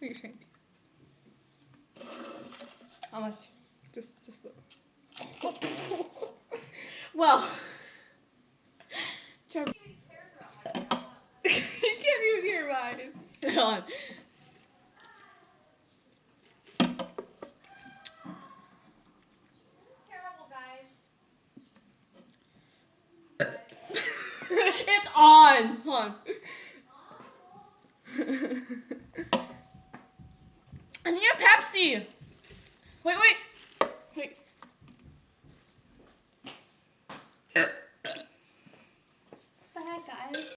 are you trying to do? How much? Just little. Well. Trevor. You can't even hear mine. Hold on. Terrible, guys. It's on. Hold on. I need a Pepsi. Wait.